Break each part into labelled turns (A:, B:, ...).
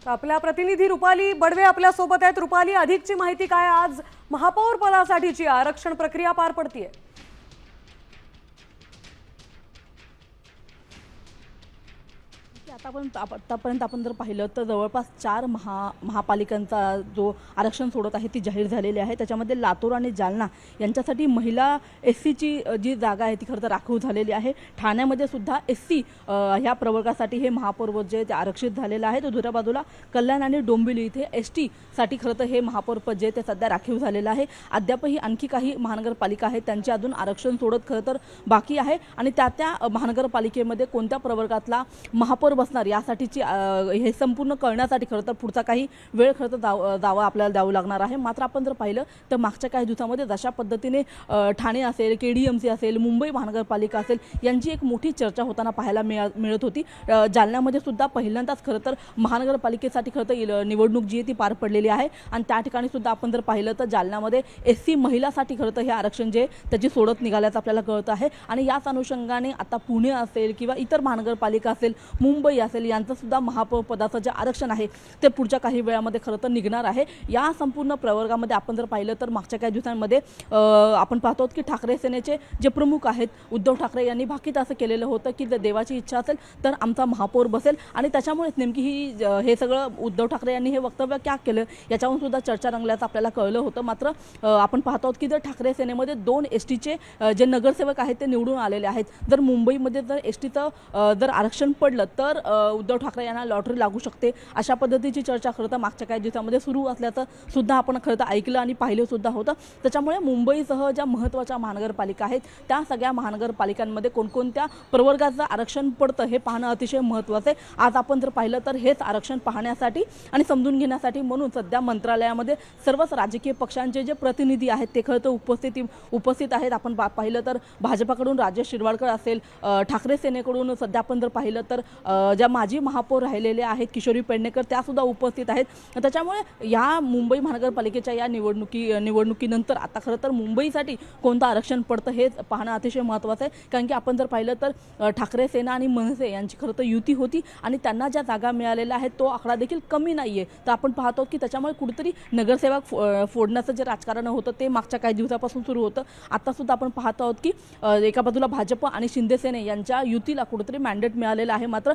A: आपल्या प्रतिनिधी रुपाली बडवे आपल्या सोबत आहेत। रुपाली, अधिकची माहिती काय? आज महापौर पदासाठीची आरक्षण प्रक्रिया पार पडतीये।
B: आतापर्यंत आपण जर पाहिलं तर जवळपास 4 महापालिकांचा जो आरक्षण सोडत आहे ती जाहीर झालेली आहे। त्याच्यामध्ये लातूर आणि जालना यांच्यासाठी महिला एससीची जी जागा आहे ती खरं तर राखीव झालेली आहे। ठाण्यामध्ये सुद्धा एससी ह्या प्रवर्गासाठी हे महापौर पद जे आरक्षित झालेलं आहे। तर दुसऱ्या बाजूला कल्याण आणि डोंबिवली इथे एसटी साठी खरं तर हे महापौर पद जे ते सध्या राखीव झालेलं आहे। अद्यापही आणखी काही महानगरपालिका आहेत त्यांचे अजून आरक्षण सोडत खरं तर बाकी आहे आणि त्या महानगरपालिकेमध्ये कोणत्या प्रवर्गातला महापौर बसणार यासाठीची हे संपूर्ण कळण्यासाठी खरं तर पुढचा काही वेळ खरं तर दावा आपल्याला द्यावं लागणार आहे। मात्र आपण जर पाहिलं तर मागच्या काही दिवसामध्ये जशा पद्धतीने ठाणे असेल, केडीएमसी असेल, मुंबई महानगरपालिका असेल यांची एक मोठी चर्चा होताना पाहायला मिळत होती। जालन्यामध्ये सुद्धा पहिल्यांदाच खरं तर महानगरपालिकेसाठी खरं तर निवडणूक जी आहे ती पार पडलेली आहे आणि त्या ठिकाणी सुद्धा आपण जर पाहिलं तर जालन्यामध्ये एससी महिलासाठी खरं तर हे आरक्षण जे त्याची सोडत निघाल्याचं आपल्याला कळत आहे आणि याच अनुषंगाने आता पुणे असेल किंवा इतर महानगरपालिका असेल, मुंबई असेल यांचं सुद्धा महापौर पदाचं जे आरक्षण आहे ते पुढच्या काही वेळामध्ये खरं तर निघणार आहे। या संपूर्ण प्रवर्गामध्ये आपण जर पाहिलं तर मागच्या काही दिवसांमध्ये आपण पाहतो की ठाकरे सेनेचे जे प्रमुख आहेत उद्धव ठाकरे यांनी भाकीत असं केलेलं होतं की जर देवाची इच्छा असेल तर आमचा महापौर बसेल आणि त्याच्यामुळेच नेमकी हे सगळं उद्धव ठाकरे यांनी हे वक्तव्य का केलं याच्यावरून सुद्धा चर्चा रंगल्याचं आपल्याला कळलं होतं। मात्र आपण पाहतो की जर ठाकरे सेनेमध्ये 2 एसटीचे जे नगरसेवक आहेत ते निवडून आलेले आहेत। जर मुंबईमध्ये जर एसटीचं जर आरक्षण पडलं तर उद्धव ठाकरे यांना लॉटरी लागू शकते अशा पद्धतीची चर्चा खरं तर मागच्या काही दिवसामध्ये सुरू असल्याचं सुद्धा आपण खरं तर ऐकलं आणि पाहिलं सुद्धा होतं। त्याच्यामुळे मुंबईसह ज्या महत्त्वाच्या महानगरपालिका आहेत त्या सगळ्या महानगरपालिकांमध्ये कोणकोणत्या प्रवर्गाचं आरक्षण पडतं हे पाहणं अतिशय महत्त्वाचं आहे। आज आपण जर पाहिलं तर हेच आरक्षण पाहण्यासाठी आणि समजून घेण्यासाठी म्हणून सध्या मंत्रालयामध्ये सर्वच राजकीय पक्षांचे जे प्रतिनिधी आहेत ते खरं तर उपस्थित आहेत। आपण पाहिलं तर भाजपाकडून राजेश शिरवाडकर असेल, ठाकरे सेनेकडून सध्या आपण जर पाहिलं तर ज्या माजी महापौर राहिलेले आहेत किशोरी पेडणेकर त्या सुद्धा उपस्थित आहेत। त्याच्यामुळे या मुंबई महानगरपालिकेच्या या निवडणुकीनंतर आता खरं तर मुंबईसाठी कोणतं आरक्षण पडतं हे पाहणं अतिशय महत्त्वाचं आहे। कारण की आपण जर पाहिलं तर ठाकरे सेना आणि मनसे यांची खरं तर युती होती आणि त्यांना ज्या जागा मिळालेल्या आहेत तो आकडा देखील कमी नाही आहे। तर आपण पाहतो की त्याच्यामुळे कुठेतरी नगरसेवक फोडण्याचं जे राजकारण होतं ते मागच्या काही दिवसापासून सुरू होतं। आता सुद्धा आपण पाहत आहोत की एका बाजूला भाजप आणि शिंदे सेने यांच्या युतीला कुठेतरी मॅन्डेट मिळालेलं आहे। मात्र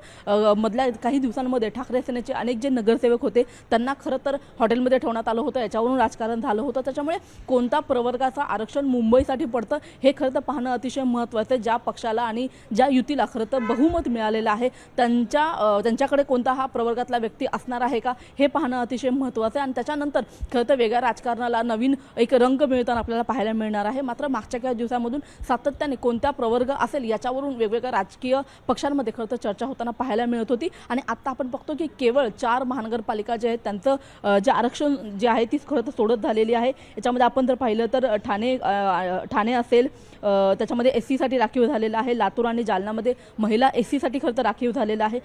B: मधल्या काही दिवसांमध्ये ठाकरे सेनेचे अनेक जे नगरसेवक होते त्यांना खरं तर हॉटेलमध्ये ठेवण्यात आलं होतं, याच्यावरून राजकारण झालं होतं। त्याच्यामुळे कोणत्या प्रवर्गाचं आरक्षण मुंबईसाठी पडतं हे खरं तर पाहणं अतिशय महत्त्वाचं आहे। ज्या पक्षाला आणि ज्या युतीला खरं तर बहुमत मिळालेलं आहे त्यांच्याकडे कोणता हा प्रवर्गातला व्यक्ती असणार आहे का हे पाहणं अतिशय महत्त्वाचं आहे आणि त्याच्यानंतर खरं तर वेगळ्या राजकारणाला नवीन एक रंग मिळताना आपल्याला पाहायला मिळणार आहे। मात्र मागच्या काही दिवसांमधून सातत्याने कोणत्या प्रवर्ग असेल याच्यावरून वेगवेगळ्या राजकीय पक्षांमध्ये खरं तर चर्चा होताना पाहायला मिळत होती आणि आता आपण बघतो की केवळ 4 महानगरपालिका जे आहेत त्यांचं जे आरक्षण जे आहे तीच खरं तर सोडत झालेली आहे। याच्यामध्ये आपण जर पाहिलं तर ठाणे असेल त्याच्यामध्ये एससीसाठी राखीव झालेलं आहे। लातूर आणि जालन्यामध्ये महिला एससीसाठी खरं तर राखीव झालेलं आहे।